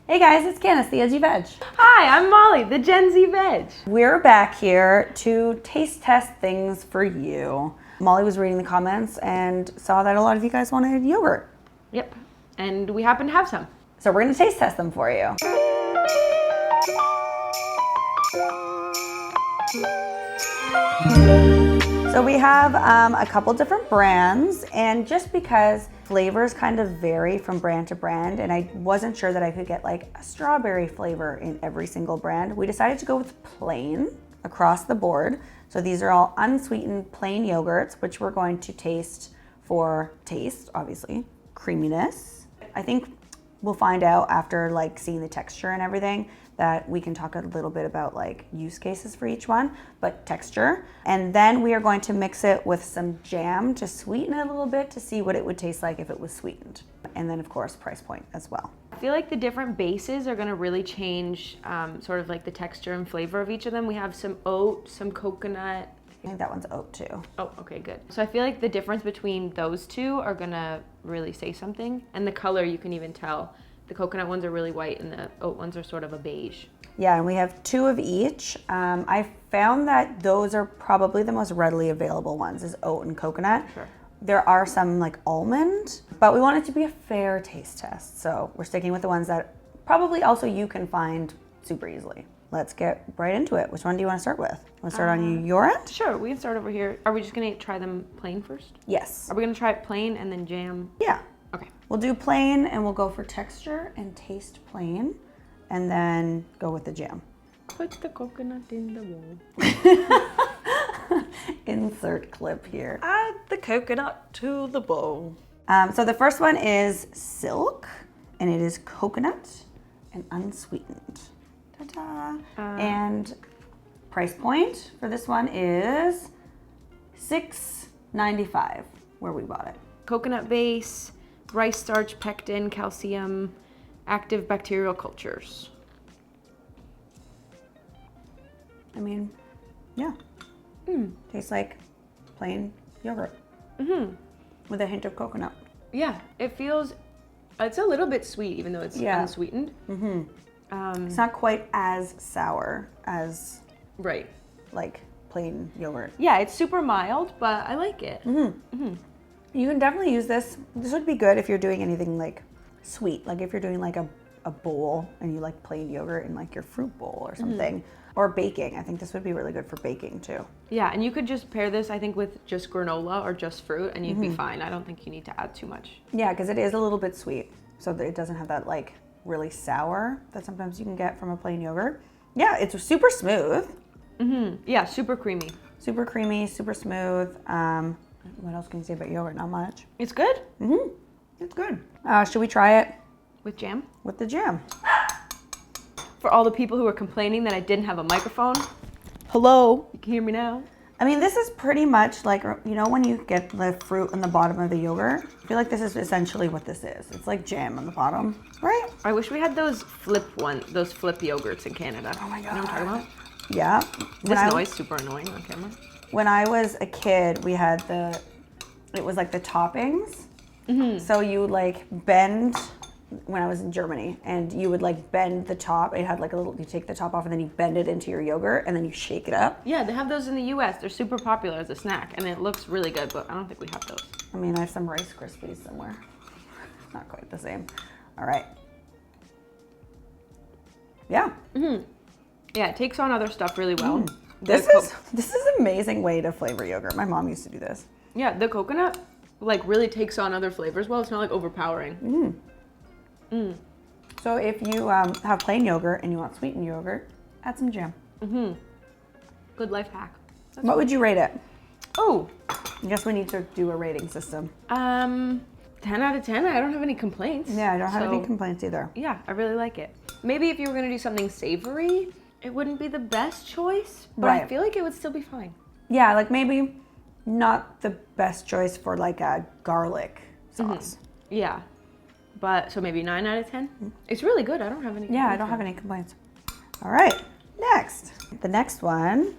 Hey guys, it's Candace, the Edgy Veg. Hi, I'm Molly, the Gen Z Veg. We're back here to taste test things for you. Molly was reading the comments and saw that a lot of you guys wanted yogurt. Yep, and we happen to have some. So we're gonna taste test them for you. So we have a couple different brands, and just because flavors kind of vary from brand to brand, and I wasn't sure that I could get like a strawberry flavor in every single brand, we decided to go with plain across the board. So these are all unsweetened plain yogurts, which we're going to taste for taste, obviously, creaminess. I think we'll find out after like seeing the texture and everything that we can talk a little bit about like use cases for each one, but texture. And then we are going to mix it with some jam to sweeten it a little bit to see what it would taste like if it was sweetened. And then of course, price point as well. I feel like the different bases are gonna really change sort of like the texture and flavor of each of them. We have some oat, some coconut. I think that one's oat too. Oh, okay, good. So I feel like the difference between those two are gonna really say something. And the color, you can even tell. The coconut ones are really white and the oat ones are sort of a beige. Yeah, and we have 2 of each. I found that those are probably the most readily available ones, is oat and coconut. Sure. There are some like almond, but we want it to be a fair taste test. So we're sticking with the ones that probably also you can find super easily. Let's get right into it. Which one do you want to start with? Want to start on your end? Sure, we can start over here. Are we just gonna try them plain first? Yes. Are we gonna try it plain and then jam? Yeah. Okay. We'll do plain and we'll go for texture and taste plain and then go with the jam. Put the coconut in the bowl. Insert clip here. Add the coconut to the bowl. So the first one is Silk, and it is coconut and unsweetened. Ta-da! And price point for this one is $6.95 where we bought it. Coconut base, rice starch, pectin, calcium, active bacterial cultures. I mean, yeah. Tastes like plain yogurt. With a hint of coconut. Yeah, it feels, it's a little bit sweet even though it's unsweetened. It's not quite as sour as Right. like plain yogurt. Yeah, it's super mild, but I like it. You can definitely use this. This would be good if you're doing anything like sweet, like if you're doing like a bowl and you like plain yogurt in like your fruit bowl or something, or baking. I think this would be really good for baking too. Yeah, and you could just pair this, I think, with just granola or just fruit and you'd be fine. I don't think you need to add too much. Yeah, because it is a little bit sweet, so that it doesn't have that like really sour that sometimes you can get from a plain yogurt. Yeah, it's super smooth. Yeah, super creamy. Super creamy, super smooth. What else can you say about yogurt? Not much. It's good. It's good. Should we try it With jam. with the jam? For all the people who were complaining that I didn't have a microphone, hello, you can hear me now. I mean, this is pretty much like, you know, when you get the fruit in the bottom of the yogurt? I feel like this is essentially what this is. It's like jam on the bottom, right? I wish we had those flip yogurts in Canada. Oh my You know what I'm talking about? Yeah. This noise is super annoying on camera. When I was a kid, we had it was like the toppings. So you would like bend, when I was in Germany, and you would like bend the top. It had like you take the top off and then you bend it into your yogurt and then you shake it up. Yeah, they have those in the US. They're super popular as a snack and it looks really good, but I don't think we have those. I mean, I have some Rice Krispies somewhere. Not quite the same. All right. Yeah. Yeah, it takes on other stuff really well. This is an amazing way to flavor yogurt. My mom used to do this. Yeah, the coconut like really takes on other flavors well. It's not like overpowering. So if you have plain yogurt and you want sweetened yogurt, add some jam. Good life hack. What would you rate it? Oh, I guess we need to do a rating system. 10 out of 10. I don't have any complaints. Yeah, I don't have any So, complaints either. Yeah, I really like it. Maybe if you were gonna do something savory, it wouldn't be the best choice, but I Right. feel like it would still be fine. Yeah, like maybe not the best choice for like a garlic sauce. Yeah, but so maybe 9 out of 10. It's really good. I don't have any Yeah, I don't have any complaints. All right, next. The next one.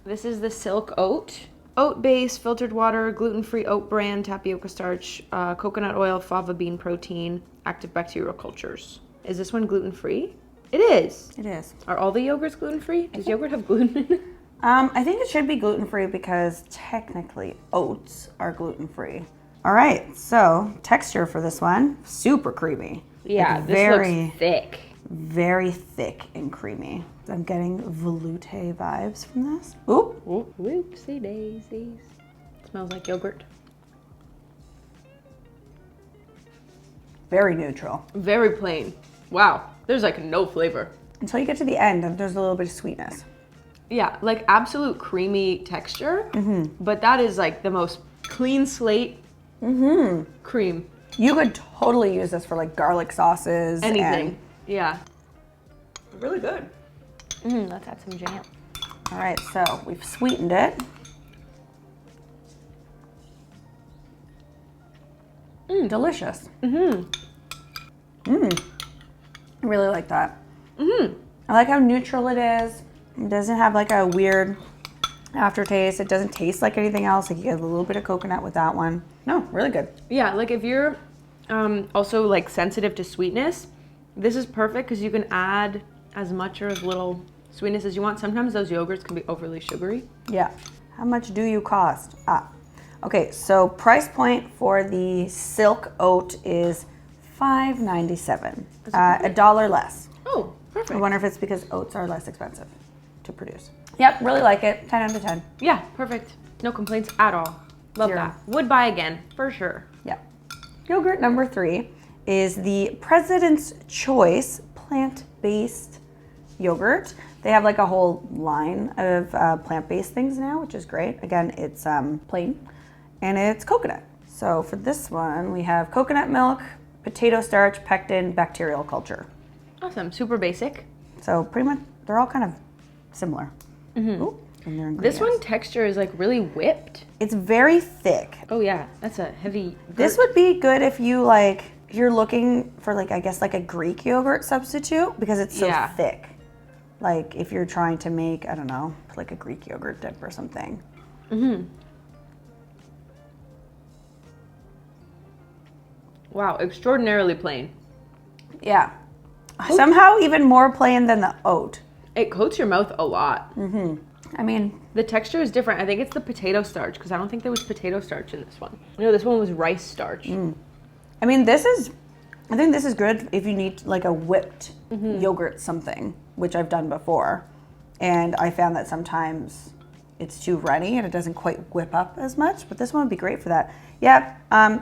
This is the Silk Oat. Oat base, filtered water, gluten-free oat bran, tapioca starch, coconut oil, fava bean protein, active bacterial cultures. Is this one gluten-free? It is. It is. Are all the yogurts gluten-free? Does yogurt have gluten in it? I think it should be gluten-free because technically oats are gluten-free. All right, so texture for this one, super creamy. Yeah, Like this looks thick. Very thick and creamy. I'm getting veloute vibes from this. Oop. Oop, whoopsie daisies. Smells like yogurt. Very neutral. Very plain. Wow, there's like no flavor. Until you get to the end, and there's a little bit of sweetness. Yeah, like absolute creamy texture, but that is like the most clean slate cream. You could totally use this for like garlic sauces. Anything. Yeah. Really good. Let's add some jam. All right, so we've sweetened it. Delicious. I really like that. I like how neutral it is. It doesn't have like a weird aftertaste. It doesn't taste like anything else. Like you get a little bit of coconut with that one. No, really good. Yeah, like if you're also like sensitive to sweetness, this is perfect because you can add as much or as little sweetness as you want. Sometimes those yogurts can be overly sugary. Yeah. How much do you cost? Okay, so price point for the silk oat is $5.97. $1 less. Oh, perfect. I wonder if it's because oats are less expensive to produce. Yep, really like it. 10 out of 10. Yeah, perfect. No complaints at all. Love 0. that. Would buy again, for sure. Yep. Yogurt number 3 is the President's Choice plant-based yogurt. They have like a whole line of plant-based things now, which is great. Again, it's plain and it's coconut. So for this one, we have coconut milk, potato starch, pectin, bacterial culture. Awesome, super basic. So pretty much, they're all kind of similar. Ooh, and their This ingredients. one texture is like really whipped. It's very thick. Oh yeah, that's a heavy. This would be good if you like, if you're looking for like, I guess like a Greek yogurt substitute because it's so thick. Like if you're trying to make, I don't know, like a Greek yogurt dip or something. Wow, extraordinarily plain. Yeah. Somehow even more plain than the oat. It coats your mouth a lot. I mean, The texture is different. I think it's the potato starch because I don't think there was potato starch in this one. No, this one was rice starch. I mean, I think this is good if you need like a whipped yogurt something, which I've done before. And I found that sometimes it's too runny and it doesn't quite whip up as much, but this one would be great for that. Yeah,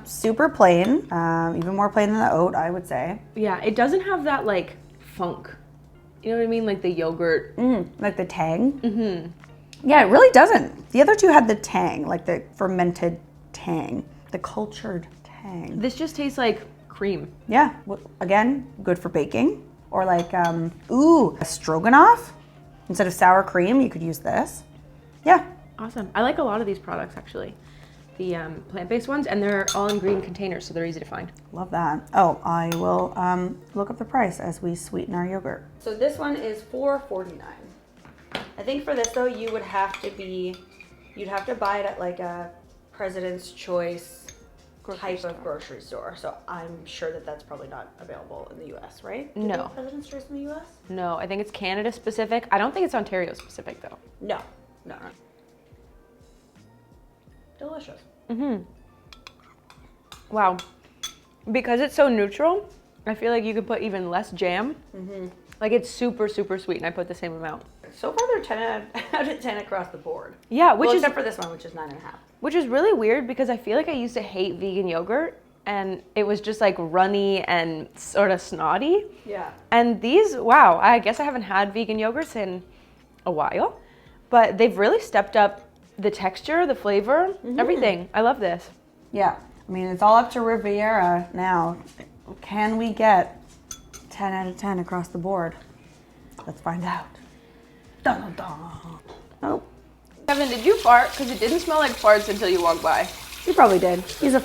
super plain, even more plain than the oat, I would say. Yeah, it doesn't have that like funk. You know what I mean? Like the yogurt. Like the tang. Yeah, it really doesn't. The other two had the tang, like the fermented tang, the cultured tang. This just tastes like cream. Yeah, again, good for baking. Or like, a stroganoff. Instead of sour cream, you could use this. Yeah. Awesome. I like a lot of these products actually. The plant-based ones, and they're all in green containers, so they're easy to find. Love that. Oh, I will look up the price as we sweeten our yogurt. So this one is $4.49. I think for this though, you'd have to buy it at like a President's Choice type of grocery store. So I'm sure that that's probably not available in the U.S., right? Do they No. have President's Choice in the U.S.? No, I think it's Canada specific. I don't think it's Ontario specific though. No. Delicious. Wow. Because it's so neutral, I feel like you could put even less jam. Like it's super, super sweet, and I put the same amount. So far, they're 10 out of 10 across the board. Yeah, which is except for this one, which is 9.5. Which is really weird because I feel like I used to hate vegan yogurt, and it was just like runny and sort of snotty. Yeah. And these, wow, I guess I haven't had vegan yogurts in a while, but they've really stepped up the texture, the flavor, everything. I love this. Yeah. I mean, it's all up to Riviera now. Can we get 10 out of 10 across the board? Let's find out. Dun, dun, dun. Oh, Kevin, did you fart? Because it didn't smell like farts until you walked by. he probably did. He's a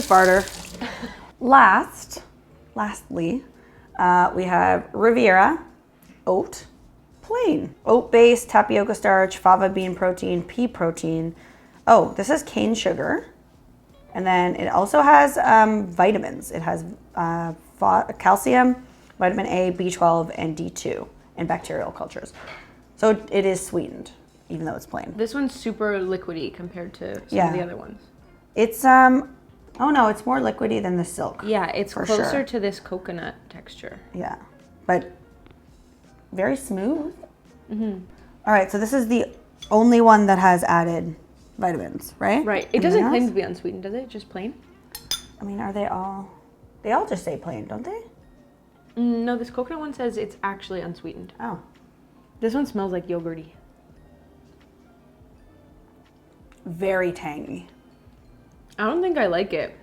farter. Lastly, we have Riviera oat plain. Oat-based, tapioca starch, fava bean protein, pea protein. Oh, this is cane sugar. And then it also has vitamins. It has calcium, vitamin A, B12, and D2 in bacterial cultures. So it is sweetened, even though it's plain. This one's super liquidy compared to some of the other ones. It's, oh no, it's more liquidy than the Silk. Yeah, it's closer to this coconut texture. Yeah, but very smooth. Mm-hmm. All right, so this is the only one that has added vitamins, right? Right. It doesn't claim to be unsweetened, does it? Just plain? I mean, are they all? They all just say plain, don't they? No, this coconut one says it's actually unsweetened. Oh. This one smells like yogurty. Very tangy. I don't think I like it.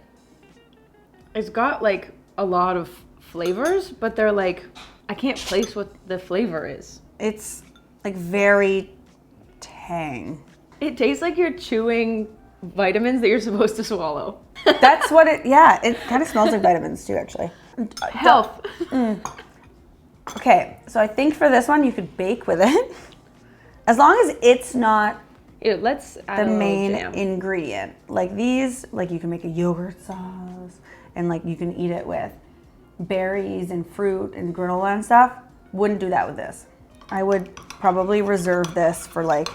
It's got like a lot of flavors, but they're like, I can't place what the flavor is. It's like very tang. It tastes like you're chewing vitamins that you're supposed to swallow. That's what it, yeah, it kind of smells like vitamins too, actually. Health. Okay, so I think for this one you could bake with it. As long as it's not Let's add the a main jam. ingredient. Like these, like you can make a yogurt sauce and like you can eat it with berries and fruit and granola and stuff. Wouldn't do that with this. I would probably reserve this for like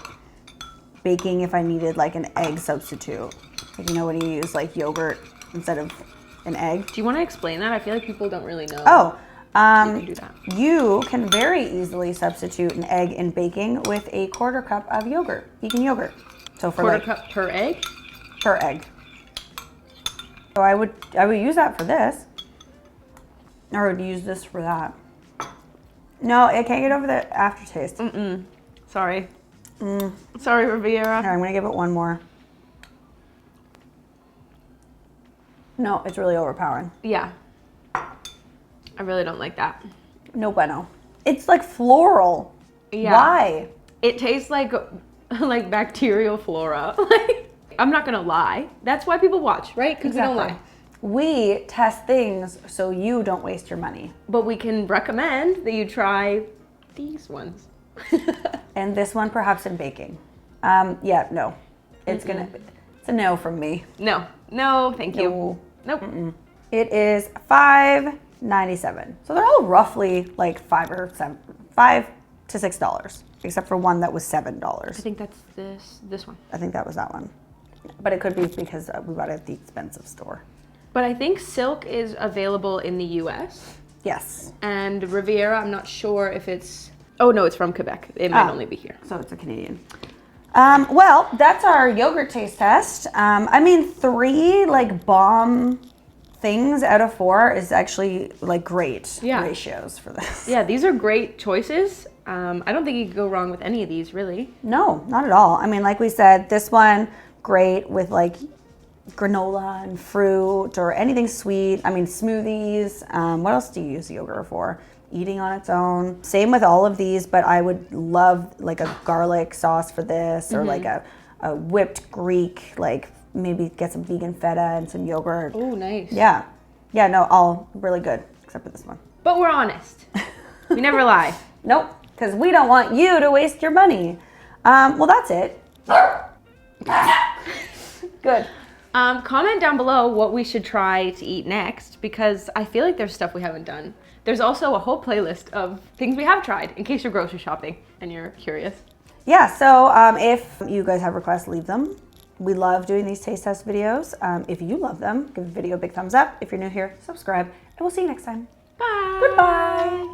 baking if I needed like an egg substitute. Like, you know, when you use like yogurt instead of an egg. Do you want to explain that? I feel like people don't really know. Oh, you can do that. you can very easily substitute an egg in baking with a 1/4 cup of yogurt, vegan yogurt. So for 1/4 like cup per egg? per egg. So I would use that for this, or I would use this for that. No, I can't get over the aftertaste. Sorry. Sorry, Riviera. All right, I'm gonna give it one more. No, it's really overpowering. Yeah. I really don't like that. No bueno. It's like floral. Yeah. Why? It tastes like bacterial flora. Like, I'm not gonna lie. That's why people watch, right? Because we don't lie. We test things so you don't waste your money. But we can recommend that you try these ones. And this one perhaps in baking. Yeah, no. It's a no from me. No, thank you. Nope. It is $5.97. So they're all roughly like $5 to $6, except for one that was $7. I think that's this one. I think that was that one. But it could be because we bought it at the expensive store. But I think Silk is available in the US. Yes. And Riviera, I'm not sure if it's... Oh, no, it's from Quebec. It might only be here. So it's a Canadian. Well, that's our yogurt taste test. I mean, 3 like bomb things out of 4 is actually like great ratios for this. Yeah, these are great choices. I don't think you could go wrong with any of these, really. No, not at all. I mean, like we said, this one, great with like granola and fruit or anything sweet. I mean, smoothies. What else do you use yogurt for? Eating on its own. Same with all of these, but I would love like a garlic sauce for this, or like a whipped Greek, like maybe get some vegan feta and some yogurt. Oh, nice. Yeah. Yeah, no, all really good, except for this one. But we're honest. We never lie. Nope, because we don't want you to waste your money. Well, that's it. Good. Comment down below what we should try to eat next, because I feel like there's stuff we haven't done. There's also a whole playlist of things we have tried in case you're grocery shopping and you're curious. Yeah, so if you guys have requests, leave them. We love doing these taste test videos. If you love them, give the video a big thumbs up. If you're new here, subscribe, and we'll see you next time. Bye. Goodbye.